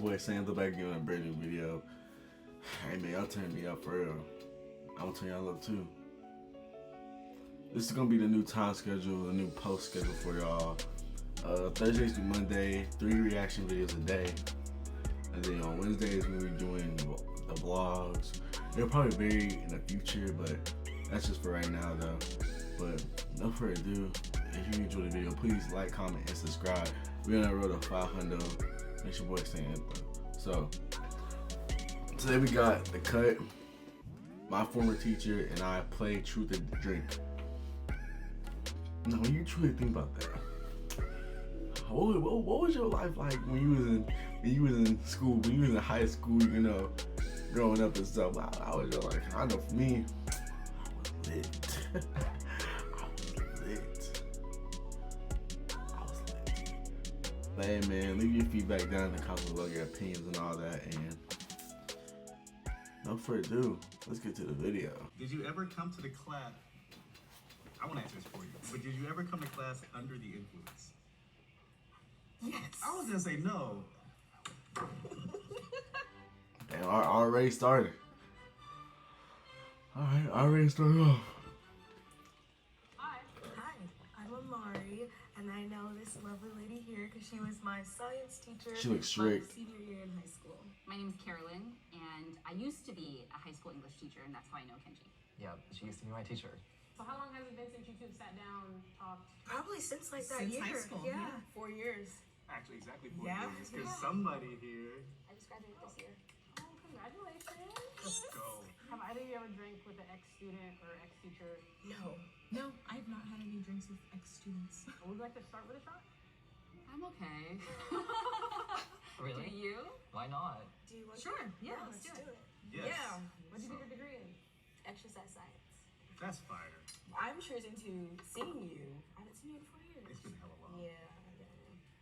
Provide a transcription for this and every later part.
boy Sam, back again on a brand new video. Hey man, y'all turn me up for real. I'm gonna turn y'all up too. This is gonna be the new time schedule, the new post schedule for y'all. Thursdays through Monday, 3 reaction videos a day. And then on Wednesdays we'll be doing the vlogs. They'll probably vary in the future, but that's just for right now though. But no further ado, if you enjoyed the video, please like, comment, and subscribe. We're on the road to 500. It's your boy Sam. So today we got The Cut. My former teacher and I played Truth or Drink. Now, when you truly think about that, what was your life like when you was in school, when you was in high school, you know, growing up and stuff? I was just like, I know for me, I was lit. I was lit. But hey man, leave your feedback down in the comments below, your opinions and all that, and no further ado, let's get to the video. Did you ever come to the class? I won't answer this for you, but did you ever come to class under the influence? Yes. I was gonna say no. Damn, I already started. Alright, I already started off. Hi, I'm Amari, and I know this lovely lady here because she was my science teacher. She looks strict. My senior year in high school. My name is Carolyn, and I used to be a high school English teacher, and that's how I know Kenji. Yeah, she used to be my teacher. So how long has it been since you two sat down, talked? Probably since like that Since year. high school, Yeah, yeah. 4 years. Actually, exactly 4 Yeah. years, because somebody here. I just graduated this year. Oh, congratulations. Let's go. Have either of you ever drank with an ex-student or ex-teacher? No. No, I have not had any drinks with ex-students. Would you like to start with a shot? I'm okay. Really? Do you? Why not? Do you want Sure, to? yeah, let's do it. Yes. Yeah. What did you get your degree in? Exercise science. That's fire. I'm choosing to seeing you. I haven't seen you in 4 years. It's been hella long. Yeah.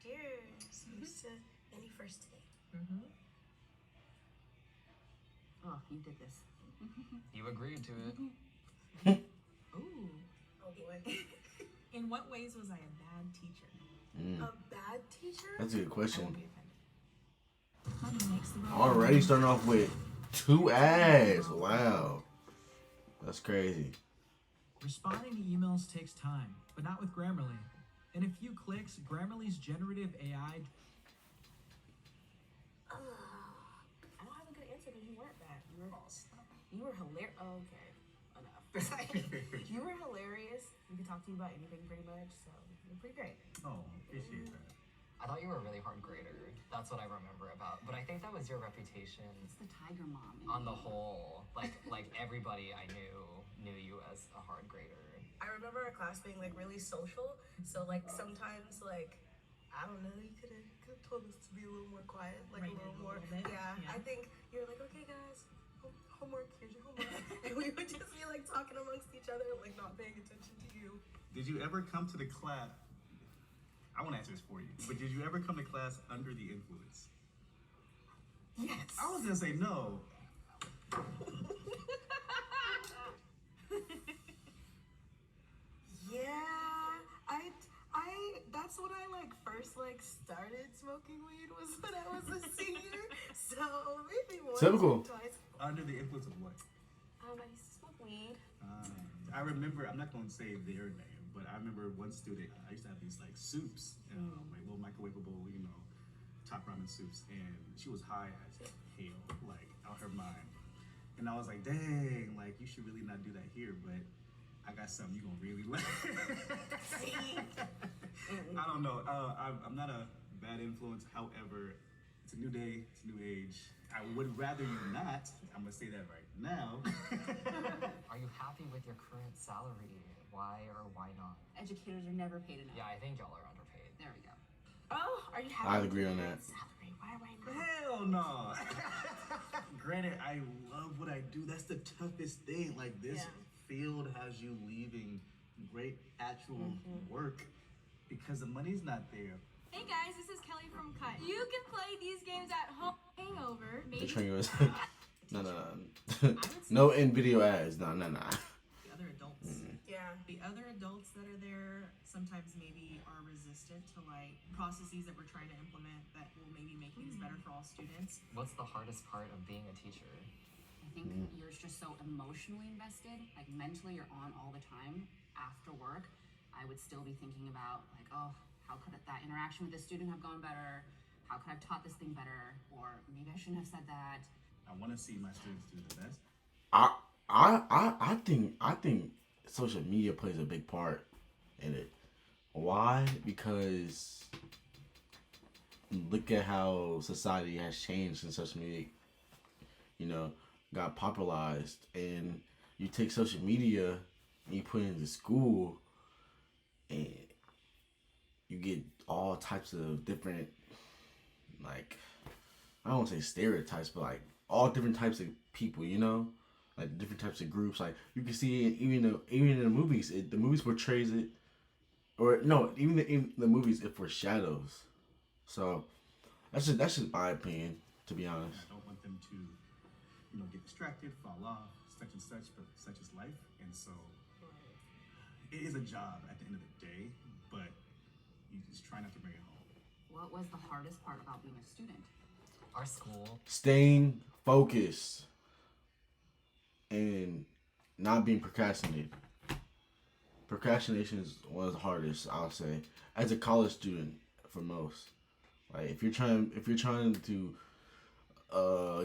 Cheers. Here's to any first date. Mm-hmm. Oh, you did this. You agreed to it. Ooh. Oh boy. In what ways was I a bad teacher? A bad teacher? That's a good I question. won't be offended. Money makes the world Already starting off with 2 ads. Wow. That's crazy. Responding to emails takes time, but not with Grammarly. In a few clicks, Grammarly's generative AI. I don't have a good answer because you weren't bad. You were hilarious. Oh, okay, enough. You were hilarious. We could talk to you about anything pretty much, so you're pretty great. Oh, appreciate that. I thought you were a really hard grader. That's what I remember about. But I think that was your reputation It's the tiger mom. in on the me. whole. Like everybody I knew you as a hard grader. I remember our class being like really social, so like sometimes like I don't know, you could have told us to be a little more quiet, like Rated a little a more. little bit, Yeah, yeah. I think you're like, okay guys, homework, here's your homework, and we would just be like talking amongst each other, like not paying attention to you. Did you ever come to the class? I won't answer this for you, but did you ever come to class under the influence? Yes. I was gonna say no. Yeah, that's when I like first like started smoking weed was when I was a senior. So maybe once Typical. or twice. Under the influence of what? I used to smoke weed. I remember, I'm not going to say their name, but I remember one student, I used to have these like soups, like little microwavable, you know, top ramen soups, and she was high as hell, like out her mind. And I was like, dang, like you should really not do that here, but I got something you gonna really like. I don't know. I'm not a bad influence. However, it's a new day, it's a new age. I would rather you not. I'm gonna say that right now. Are you happy with your current salary? Why or why not? Educators are never paid enough. Yeah, I think y'all are underpaid. There we go. Oh, are you happy? I agree on that. Salary? Why not? Hell no. Granted, I love what I do. That's the toughest thing. Like this field has you leaving great actual work because the money's not there. Hey guys, this is Kelly from Cut. You can play these games at home. Hangover, The maybe. train was no. No in video ads. No. The other adults. Yeah. The other adults that are there sometimes maybe are resistant resistant to like processes that we're trying to implement that will maybe make things better for all students. What's the hardest part of being a teacher? I think you're just so emotionally invested, like mentally you're on all the time. After work, I would still be thinking about like, oh, how could that interaction with the student have gone better? How could I have taught this thing better? Or maybe I shouldn't have said that. I want to see my students do the best. I think social media plays a big part in it. Why? Because look at how society has changed since social media, got popularized. And you take social media and you put it into school, and you get all types of different, like, I don't want to say stereotypes, but like all different types of people, like different types of groups. Like you can see it even in the movies. The movies portrays it, or no, even in the movies it foreshadows. So that's just my opinion, to be honest. I don't want them to, get distracted, fall off, such and such, but such is life. And so it is a job at the end of the day, but you just try not to bring it home. What was the hardest part about being a student? Our school, Staying focused and not being procrastinated. Procrastination is one of the hardest, I'll say, as a college student for most. Like if you're trying to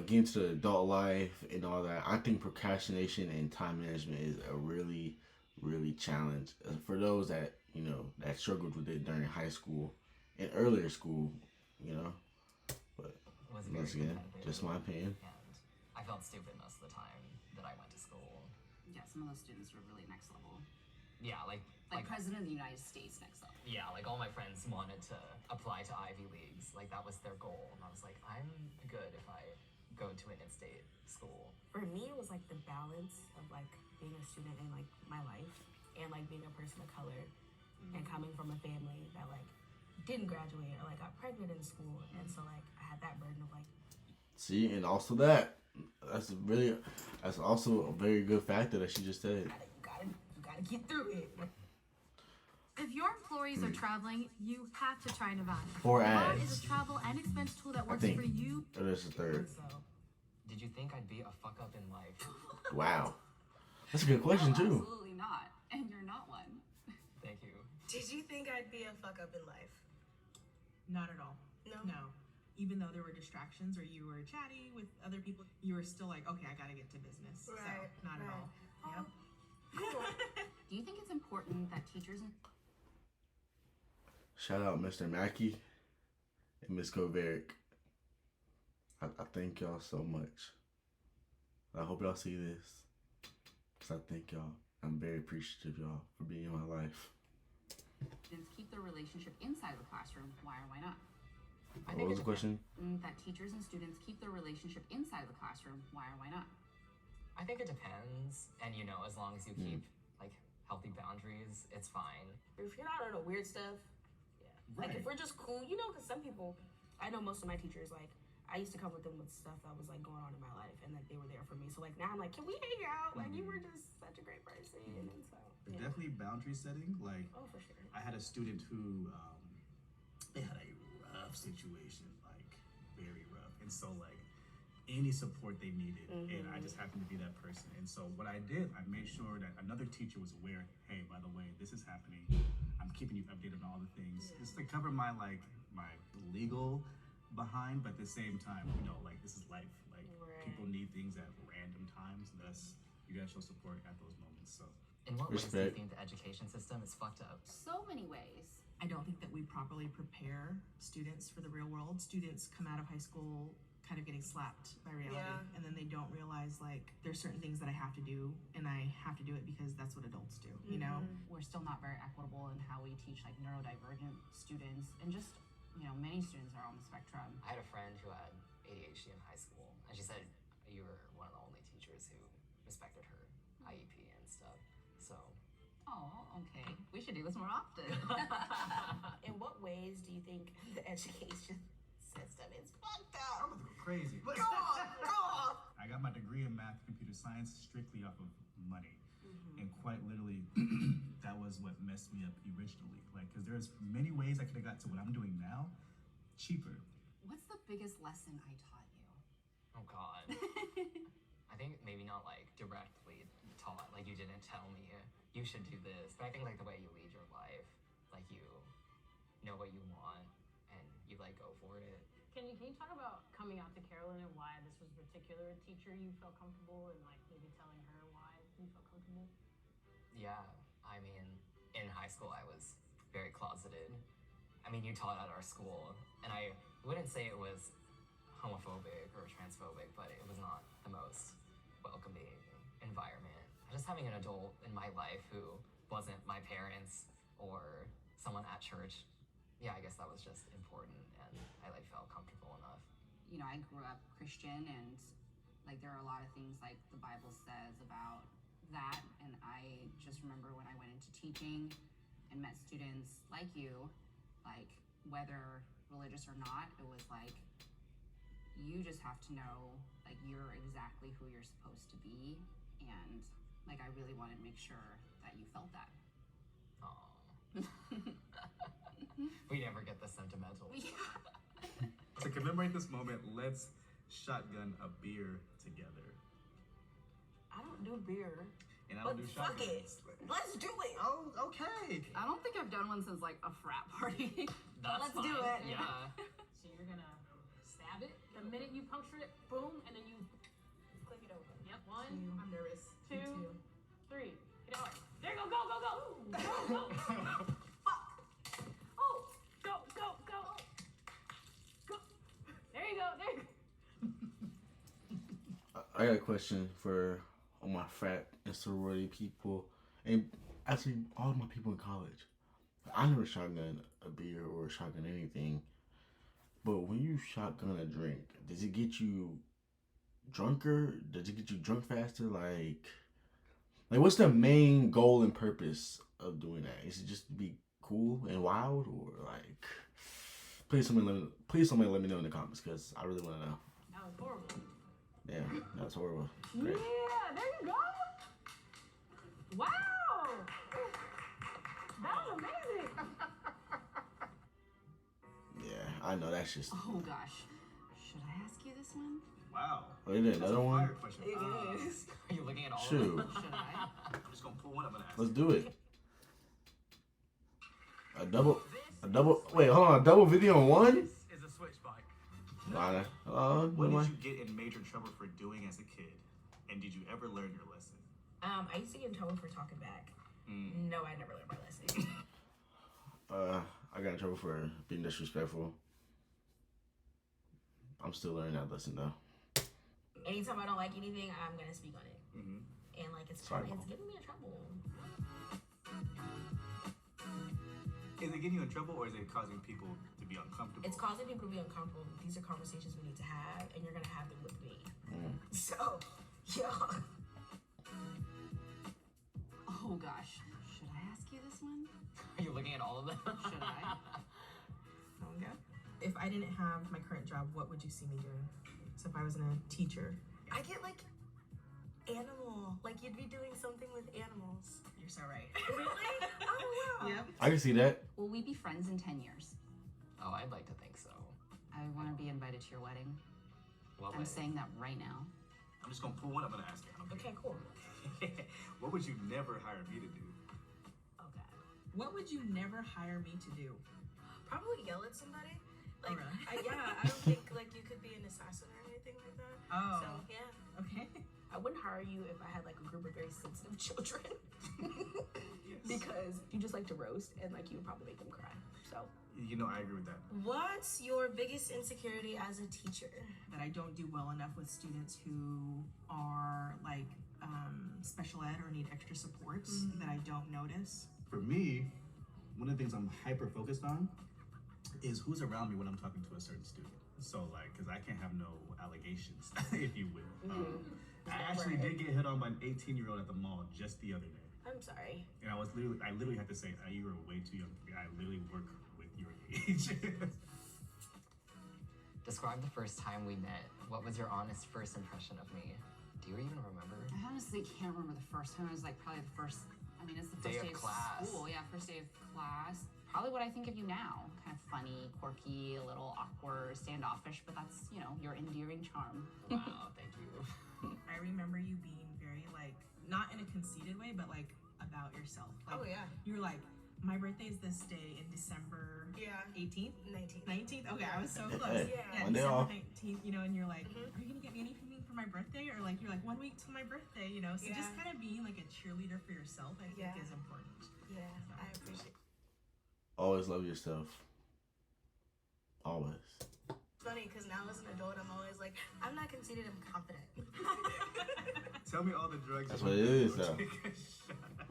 get into the adult life and all that, I think procrastination and time management is a really, really challenge for those that that struggled with it during high school and earlier school. But was very once again, competitive. just my opinion. And I felt stupid most of the time that I went to school. Yeah, some of those students were really next level. Yeah, like President of the United States next level. yeah, like all my friends wanted to apply to Ivy Leagues. Like that was their goal. And I was like, I'm good if I go to an in-state school. For me, it was like the balance of like being a student in like my life and like being a person of color and coming from a family that like didn't graduate or like got pregnant in school, and so like I had that burden of like. See, and also that's also a very good factor that she just said. You gotta get through it. If your employees are traveling, you have to try Navan. For Navan ads. is a travel and expense tool that works think. for you. Or there's a third. So Did you think I'd be a fuck up in life? Wow. That's a good question, No, too. absolutely not. And you're not one. Thank you. did you think I'd be a fuck up in life? Not at all. No. No. Even though there were distractions or you were chatting with other people, you were still like, okay, I gotta get to business. Right, So, not at all. right. Yep. Do you think it's important that teachers and Shout out Mr. Mackey and Miss Koverick. I thank y'all so much. I hope y'all see this. Because I thank y'all. I'm very appreciative, y'all, for being in my life. students keep their relationship inside of the classroom? Why or why not? What was the question? That teachers and students keep their relationship inside of the classroom. Why or why not? I think it depends. And as long as you keep like healthy boundaries, it's fine. If you're not on the weird stuff, like if we're just cool, because some people, I know most of my teachers, like I used to come with them with stuff that was like going on in my life, and like they were there for me. So like now I'm like, can we hang out? Like you were just such a great person, and so But definitely boundary setting. Like oh for sure. I had a student who they had a rough situation, like very rough, and so like any support they needed, and I just happened to be that person. And so what I did, I made sure that another teacher was aware. Hey, by the way, this is happening. I'm keeping you updated on all the things. Just to cover my legal behind, but at the same time, like this is life. Like people need things at random times. Thus, you gotta show support at those moments. So. In what ways do you Respect. think the education system is fucked up? So many ways. I don't think that we properly prepare students for the real world. Students come out of high school kind of getting slapped by reality, Yeah. and then they don't realize like there's certain things that I have to do, and I have to do it because that's what adults do. You know. We're still not very equitable in how we teach like neurodivergent students, and just many students are on the spectrum. I had a friend who had ADHD in high school, and she said you were one of the only teachers who respected her IEP and stuff. So, Oh, okay. We should do this more often. In what ways do you think the education system is fucked up? I'm gonna go crazy. Go off. I got my degree in math and computer science strictly off of money. And quite literally, that was what messed me up originally. Like, because there's many ways I could have got to what I'm doing now, cheaper. What's the biggest lesson I taught you? Oh God. I think maybe not like directly taught, like you didn't tell me you should do this, but I think like the way you lead your life, like you know what you want and you like go for it. Can you talk about coming out to Carolyn and why this was a particular teacher you felt comfortable, and like maybe telling her why you felt comfortable? Yeah, I mean, in high school I was very closeted. I mean, you taught at our school, and I wouldn't say it was homophobic or transphobic, but it was not the most welcoming environment. Just having an adult in my life who wasn't my parents or someone at church, yeah, I guess that was just important, and I like felt comfortable enough. You know, I grew up Christian, and like there are a lot of things like the Bible says about that, and I just remember when I went into teaching and met students like you, like whether religious or not, it was like you just have to know like you're exactly who you're supposed to be, and like I really wanted to make sure that you felt that. We never get the sentimental. To commemorate this moment, let's shotgun a beer together. I don't do beer. And I But don't do fuck it. shotguns. Let's do it. Oh, okay. I don't think I've done one since like a frat party. That's Let's do fine. it. Yeah. So you're gonna stab it the minute you puncture it, boom, and then you Click it over. yep, one, I'm nervous. Me two, too. 3. Hit it hard. There you go, go, go, go, go, go. Oh, Go, go, go. Go. There you go, there you go. I got a question for all my frat and sorority people, and actually all my people in college. I never shotgun a beer or shotgun anything, but when you shotgun a drink, does it get you drunker? Does it get you drunk faster? Like what's the main goal and purpose of doing that? Is it just to be cool and wild, or like? Please somebody let me know in the comments, because I really want to know. That was horrible. Yeah, that's horrible. Great. Yeah, there you go. Wow. That was amazing. Yeah, I know that's just. Oh gosh. Should I ask you this one? Wow. Oh, you did That's another a one? fire question. it is. Are you looking at all Shoot. of them? Should I? I'm just gonna pull one up and ask. Let's do it. A double. Wait, hold on. A double video in one? This is a switch bike. Lana. What did you get in major trouble for doing as a kid? And did you ever learn your lesson? I used to get in trouble for talking back. No, I never learned my lesson. I got in trouble for being disrespectful. I'm still learning that lesson though. Anytime I don't like anything, I'm gonna speak on it. Mm-hmm. And like it's Sorry, it's Mom. getting me in trouble. Is it getting you in trouble, or is it causing people to be uncomfortable? It's causing people to be uncomfortable. These are conversations we need to have, and you're gonna have them with me. So, yeah. Oh gosh. Should I ask you this one? Are you looking at all of them? Should I? Okay. If I didn't have my current job, what would you see me doing? So if I wasn't a teacher. I get like animal. Like you'd be doing something with animals. You're so right. Really? Oh wow. Yep. I can see that. Will we be friends in 10 years? Oh, I'd like to think so. I want to be invited to your wedding. What I'm way? saying that right now. I'm just gonna pull one up and ask it. Okay, cool. What would you never hire me to do? Oh god. What would you never hire me to do? Probably yell at somebody. Like, really? I don't think like you could be an assassin or anything like that. Oh. So yeah, Okay. I wouldn't hire you if I had like a group of very sensitive children. Because you just like to roast and like you would probably make them cry. So You know, I agree with that. what's your biggest insecurity as a teacher? That I don't do well enough with students who are like special ed or need extra supports that I don't notice. For me, one of the things I'm hyper focused on is who's around me when I'm talking to a certain student. So like, cause I can't have no allegations, if you will. I actually did get hit on by an 18-year-old at the mall just the other day. I'm sorry. And I literally had to say, you were way too young for me. I literally work with your age. Describe the first time we met. What was your honest first impression of me? Do Do you even remember? I honestly can't remember the first time. It was like probably the first. I mean, it's the first Day of class. school. Yeah, first day of class. Probably what I think of you now. Kind of funny, quirky, a little awkward, standoffish, but that's, you know, your endearing charm. Wow, thank you. I remember you being very like, not in a conceited way, but like about yourself. Like, Oh, yeah. You were like, my birthday is this day in December Yeah. 18th? 19. 19th? Okay, I was so close. Hey, Yeah, one day December off. 19th, you know, and you're like, Mhm. are you gonna get me anything for my birthday? Or like, you're like, 1 week till my birthday, you know? So just Yeah. kind of being like a cheerleader for yourself, I think Yeah. is important. Yeah, I appreciate it. Always love yourself. Always. It's funny because now as an adult, I'm always like, I'm not conceited, I'm confident. Tell me all the drugs. That's you what it do. is, though. Take a shot.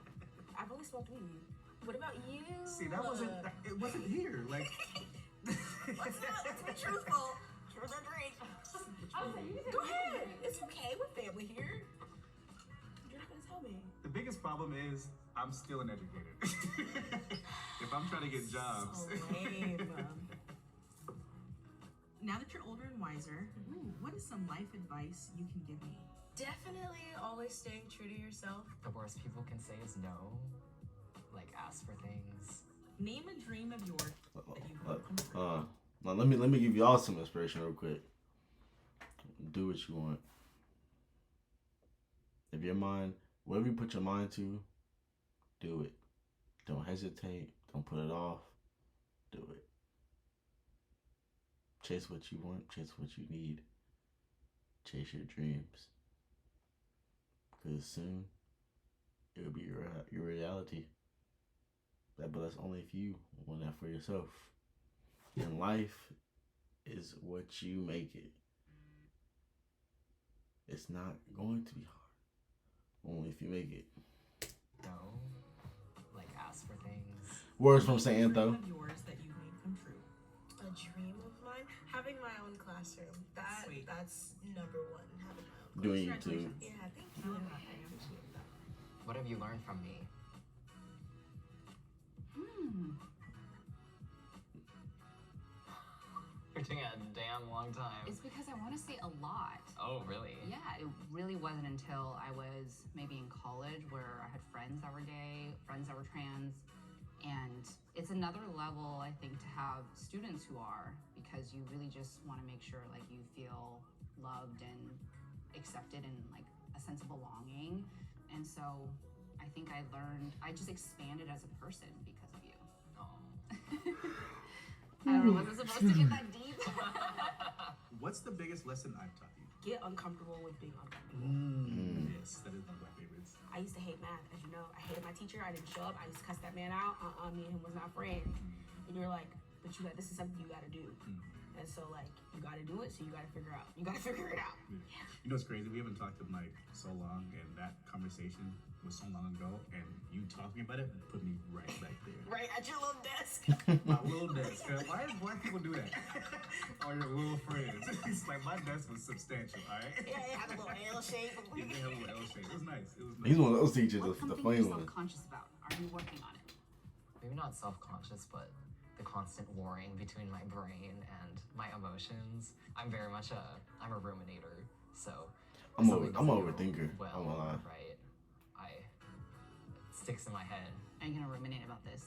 I've only smoked weed. What about you? See, that wasn't. It wasn't here. Like. Let's be truthful. Truth or drink. Go ahead. It's okay. We're family here. You're not gonna tell me. The biggest problem is I'm still uneducated. If I'm trying to get jobs. So lame. Now that you're older and wiser, what is some life advice you can give me? Definitely always staying true to yourself. The worst people can say is no. Like, ask for things. Name a dream of yours that you've overcome. Now let me give y'all some inspiration real quick. Do what you want. If your mind, whatever you put your mind to, do it. Don't hesitate. Don't put it off. Do it. Chase what you want. Chase what you need. Chase your dreams. Because soon, it will be your reality. But that's only if you want that for yourself. And life is what you make it. It's not going to be hard. Only if you make it. No. Like, ask for things. Words from St. Dream Antho. of yours that you've made come true. A dream of mine, having my own classroom. Sweet. That's number one. Having my own. Doing you too. Congratulations. Yeah, thank I you. love that. I appreciate that. What have you learned from me? You're taking a damn long time. It's because I want to say a lot. Oh, really? Yeah, it really wasn't until I was maybe in college where I had friends that were gay, friends that were trans, and it's another level, I think, to have students who are, because you really just want to make sure like you feel loved and accepted and like a sense of belonging. And so I think I just expanded as a person because of you. Oh. I don't know, was it supposed to get that deep? What's the biggest lesson I've taught you? Get uncomfortable with being uncomfortable. Yes, that is one of my favorites. I used to hate math, as you know. I hated my teacher. I didn't show up. I used to cuss that man out. Me and him was not friends. And you're like, but this is something you gotta do. And so like, you gotta do it, so you gotta figure it out. You know what's crazy? We haven't talked in like so long, and that conversation was so long ago, and you talking about it put me right back there. Right at your little desk. My little desk. Why do black people do that? All your little friends. It's like my desk was substantial, alright? Yeah, it had a little L shape. Yeah, they had a little L shape. It was nice. It was nice. He's one of those teachers, What's the something funny you're one. self-conscious about? Are you working on it? Maybe not self-conscious, but the constant warring between my brain and my emotions. I'm very much I'm a ruminator, so if I'm something an doesn't go overthinker. Well, I'm gonna lie. right? It sticks in my head. Are you gonna ruminate about this?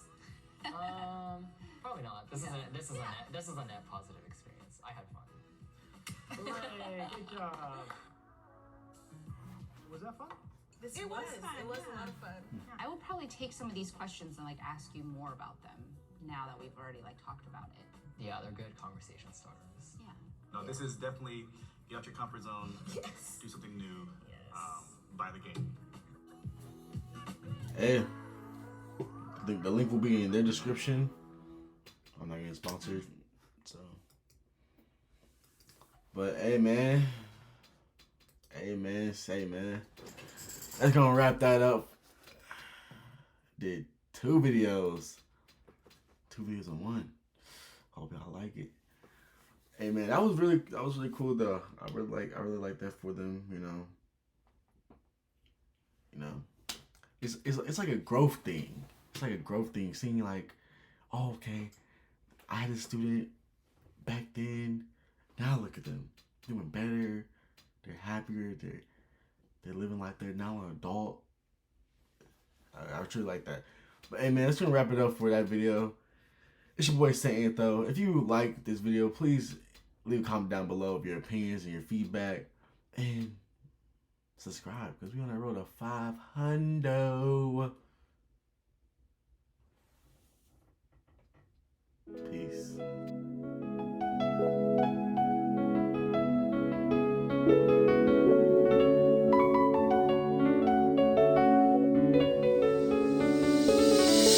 Probably not. This is a net positive experience. I had fun. Hooray, good job. Was that fun? It was fun. It was a lot of fun. I will probably take some of these questions and like ask you more about them now that we've already like talked about it. Yeah, they're good conversation starters. Yeah. No, this is definitely get out your comfort zone, Yes. do something new, Yes. buy the game. Hey, the link will be in their description. I'm not getting sponsored, so. But hey, man. That's gonna wrap that up. Did 2 videos. 2 videos in one. Hope y'all like it. Hey man, that was really cool though. I really like that for them, you know. It's like a growth thing. It's like a growth thing. Seeing like, oh, okay, I had a student back then. Now look at them, doing better. They're happier. they're living like they're now an adult. I truly like that. But hey man, that's gonna wrap it up for that video. It's your boy Saint Antho. If you like this video, please leave a comment down below of your opinions and your feedback. And subscribe, because we're on that road to 500. Peace.